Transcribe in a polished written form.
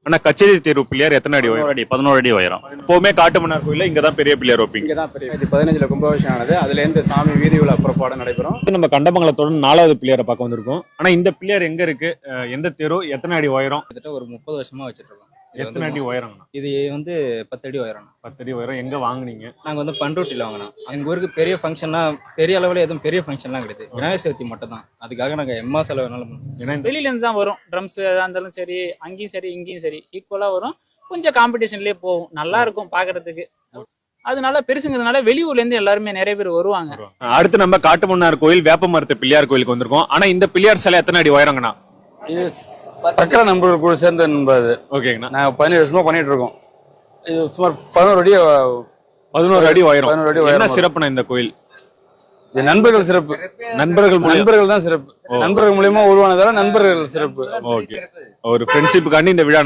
ஆனா கச்சேரி தேர்வு பிள்ளையார் எத்தனை அடி உயரம்? 11 அடி உயரம். எப்பவுமே காட்டுமன்னார் கோயில்ல இங்கதான் பெரிய பிள்ளையார் வைப்பீங்க. இங்கதான் பெரிய 15 கும்பாபிஷேகம் ஆனது. அதுல இருந்து சாமி வீதி உலா புறப்பாடு நடைபெறும். நம்ம கண்டமங்கலத்தோட 4வது பிள்ளையாரை பார்க்க வந்திருக்கோம். ஆனா இந்த பிள்ளையார் எங்க இருக்கு, எந்த தெரு, எத்தனை அடி உயரம்? கிட்டத்தட்ட ஒரு 30 வருஷமா வச்சிட்டு இருக்கோம். எத்தனை அடி உயரம்னா? இது வந்து 10 அடி உயரம். 10 அடி உயரம். எங்க வாங்குனீங்க? நாங்க வந்து பண்ருட்டில வாங்கினோம். எங்க ஊருக்கு பெரிய ஃபங்க்ஷன்னா பெரிய அளவுல எதுவும் பெரிய ஃபங்க்ஷன்லாம் கிடையாது. விநாயகர் சதுர்த்தி மட்டும் தான். அதுக்காக நாங்க எம்மா செலவு வேணாலும் ஏன்னா வெளியில இருந்து தான் வரும். ட்ரம்ஸ் எதா இருந்தாலும் சரி, அங்கேயும் சரி இங்கேயும் சரி ஈக்குவலா வரும். கொஞ்சம் காம்படிஷன்லயே போகும், நல்லா இருக்கும் பாக்குறதுக்கு. அதனால பெருசுங்கிறதுனால வெளியூர்ல இருந்து எல்லாருமே நிறைய பேர் வருவாங்க. அடுத்து நம்ம காட்டுமன்னார் கோயில் வேப்பமரத்து பிள்ளையார் கோயிலுக்கு வந்திருக்கோம். ஆனா இந்த பிள்ளையார் சிலை எத்தனை அடி உயரங்கண்ணா? இது சக்கர நண்பர்கள் கூட சேர்ந்த நண்பது. ஓகேங்கண்ணா. நாங்கள் 17 வருஷமா பண்ணிட்டு இருக்கோம். இது சுமார் 11 அடி 11 அடி உயரம். 11 அடி என்ன உயரம். சிறப்புனா இந்த கோயில்? இது நண்பர்கள் சிறப்பு. நண்பர்கள் தான் சிறப்பு. நண்பர்கள் மூலியமா உருவானதால நண்பர்கள் சிறப்பு. ஓகே, ஒரு ஃப்ரெண்ட்ஷிப்புக்காண்டி இந்த விழா